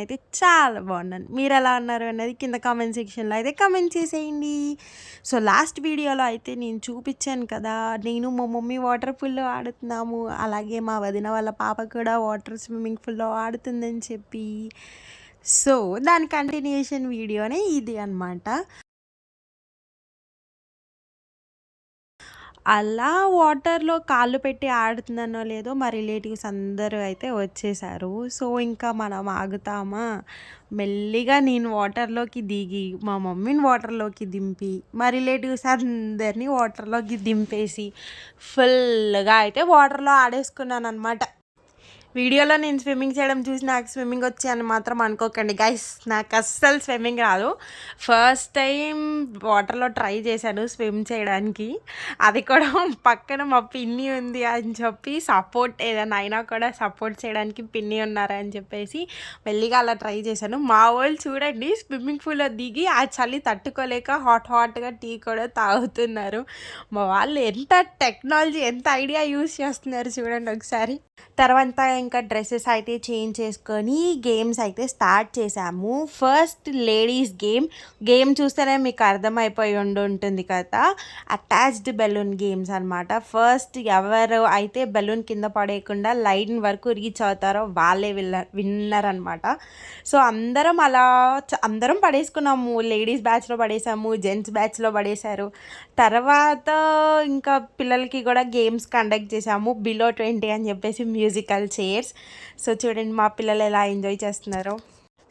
నేనైతే చాలా బాగున్నాను. మీరు ఎలా ఉన్నారు అనేది కింద కామెంట్ సెక్షన్లో అయితే కామెంట్ చేసేయండి. సో లాస్ట్ వీడియోలో అయితే నేను చూపించాను కదా, నేను మా మమ్మీ వాటర్ పూల్లో ఆడుతున్నాము, అలాగే మా వదిన వాళ్ళ పాప కూడా స్విమ్మింగ్ పూల్లో ఆడుతుందని చెప్పి. సో దాని కంటిన్యూషన్ వీడియోనే ఇది అనమాట. అలా వాటర్‌లో కాళ్ళు పెట్టి ఆడుతున్నానో లేదో మా రిలేటివ్స్ అందరూ అయితే వచ్చేసారు. సో, ఇంకా మనం ఆగుతామా? మెల్లిగా నేను వాటర్‌లోకి దిగి, మా మమ్మీని వాటర్‌లోకి దింపి, మా రిలేటివ్స్ అందరిని వాటర్‌లోకి దింపేసి, ఫుల్‌గా అయితే వాటర్‌లో ఆడేసుకున్నాననమాట. వీడియోలో నేను స్విమ్మింగ్ చేయడం చూసి నాకు స్విమ్మింగ్ వచ్చి అని మాత్రం అనుకోకండి గైస్, నాకు అస్సలు స్విమ్మింగ్ రాదు. ఫస్ట్ టైం వాటర్లో ట్రై చేశాను స్విమ్ చేయడానికి, అది కూడా పక్కన మా పిన్ని ఉంది అని చెప్పి సపోర్ట్, ఏదైనా అయినా కూడా సపోర్ట్ చేయడానికి పిన్ని ఉన్నారని చెప్పేసి మెల్లిగా అలా ట్రై చేశాను. మా వాళ్ళు చూడండి స్విమ్మింగ్ పూల్లో దిగి ఆ చలి తట్టుకోలేక హాట్గా టీ కూడా తాగుతున్నారు. మా వాళ్ళు ఎంత టెక్నాలజీ, ఎంత ఐడియా యూస్ చేస్తున్నారు చూడండి ఒకసారి. తర్వాత ఇంకా డ్రెస్సెస్ అయితే చేంజ్ చేసుకొని గేమ్స్ అయితే స్టార్ట్ చేసాము. ఫస్ట్ లేడీస్ గేమ్ చూస్తేనే మీకు అర్థమైపోయి ఉంటుంది కదా, అటాచ్డ్ బెలూన్ గేమ్స్ అనమాట. ఫస్ట్ ఎవరు అయితే బెలూన్ కింద పడేయకుండా లైన్ వరకు రీచ్ అవుతారో వాళ్ళే విన్నర్ అనమాట. సో అందరం పడేసుకున్నాము. లేడీస్ బ్యాచ్లో పడేసాము, జెంట్స్ బ్యాచ్లో పడేశారు. తర్వాత ఇంకా పిల్లలకి కూడా గేమ్స్ కండక్ట్ చేసాము, బిలో 20 అని చెప్పేసి మ్యూజికల్ చైర్స్. సో చూడండి మా పిల్లలు ఎలా ఎంజాయ్ చేస్తున్నారో.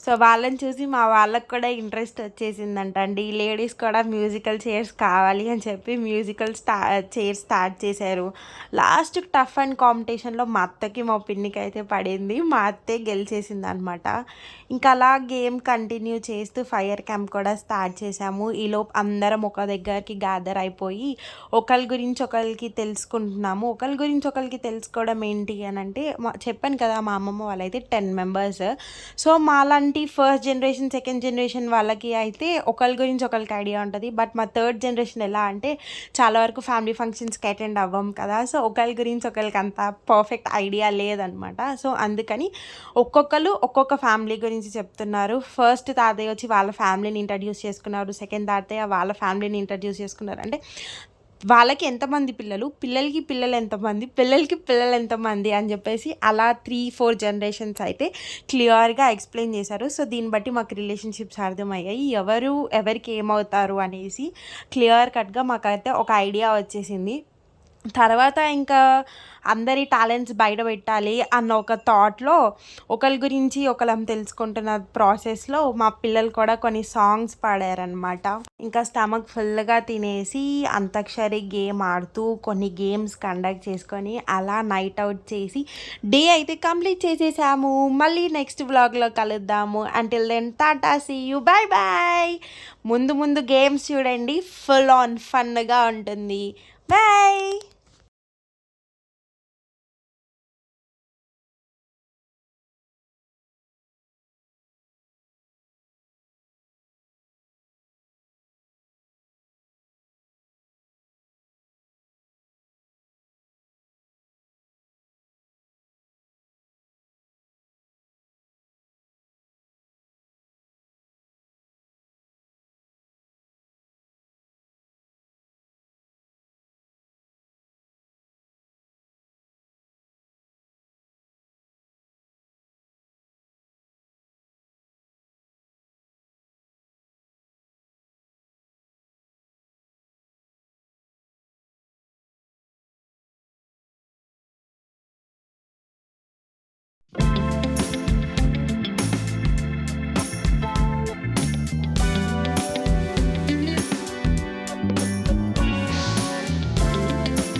సో వాళ్ళని చూసి మా వాళ్ళకి కూడా ఇంట్రెస్ట్ వచ్చేసిందంట అండి. లేడీస్ కూడా మ్యూజికల్ చైర్స్ కావాలి అని చెప్పి మ్యూజికల్ చైర్స్ స్టార్ట్ చేశారు. లాస్ట్ టఫ్ అండ్ కాంపిటీషన్లో మా అత్తకి మా పిన్నికి అయితే పడింది, మా అత్తే గెలిచేసింది అనమాట. ఇంకా అలా గేమ్ కంటిన్యూ చేస్తూ ఫైర్ క్యాంప్ కూడా స్టార్ట్ చేసాము. ఈలోపు అందరం ఒక దగ్గరికి గ్యాదర్ అయిపోయి ఒకరి గురించి ఒకరికి తెలుసుకుంటున్నాము. ఒకరి గురించి ఒకరికి తెలుసుకోవడం ఏంటి అని అంటే, చెప్పాను కదా మా అమ్మమ్మ వాళ్ళైతే 10 మెంబర్స్. సో మాలాంటి ఫస్ట్ జనరేషన్, సెకండ్ జనరేషన్ వాళ్ళకి అయితే ఒకరి గురించి ఒకరికి ఐడియా ఉంటుంది. బట్ మా థర్డ్ జనరేషన్ ఎలా అంటే, చాలా వరకు ఫ్యామిలీ ఫంక్షన్స్కి అటెండ్ అవ్వం కదా, సో ఒకరి గురించి ఒకరికి అంత పర్ఫెక్ట్ ఐడియా లేదనమాట. సో అందుకని ఒక్కొక్క ఫ్యామిలీ గురించి చెప్తున్నారు. ఫస్ట్ తాతయ్య వచ్చి వాళ్ళ ఫ్యామిలీని ఇంట్రడ్యూస్ చేసుకున్నారు, సెకండ్ తాతయ్య వాళ్ళ ఫ్యామిలీని ఇంట్రడ్యూస్ చేసుకున్నారు. అంటే వాళ్ళకి ఎంతమంది పిల్లలు, పిల్లలకి పిల్లలు ఎంతమంది, పిల్లలకి పిల్లలు ఎంతమంది అని చెప్పేసి అలా 3-4 జనరేషన్స్ అయితే క్లియర్గా ఎక్స్ప్లెయిన్ చేశారు. సో దీన్ని బట్టి మాకు రిలేషన్షిప్స్ అర్థమయ్యాయి, ఎవరికి ఏమవుతారు అనేసి క్లియర్ కట్గా మాకైతే ఒక ఐడియా వచ్చేసింది. తర్వాత ఇంకా అందరి టాలెంట్స్ బయట పెట్టాలి అన్న ఒక థాట్లో ఒకరి గురించి ఒకళ్ళం తెలుసుకుంటున్న ప్రాసెస్లో మా పిల్లలు కూడా కొన్ని సాంగ్స్ పాడారనమాట. ఇంకా స్టమక్ ఫుల్గా తినేసి అంతాక్షరి గేమ్ ఆడుతూ కొన్ని గేమ్స్ కండక్ట్ చేసుకొని అలా నైట్ అవుట్ చేసి డే అయితే కంప్లీట్ చేసేసాము. మళ్ళీ నెక్స్ట్ వ్లాగ్లో కలుద్దాము. Until then ta-ta, see you, bye bye. ముందు గేమ్స్ చూడండి, ఫుల్ ఆన్ ఫన్గా ఉంటుంది. బాయ్.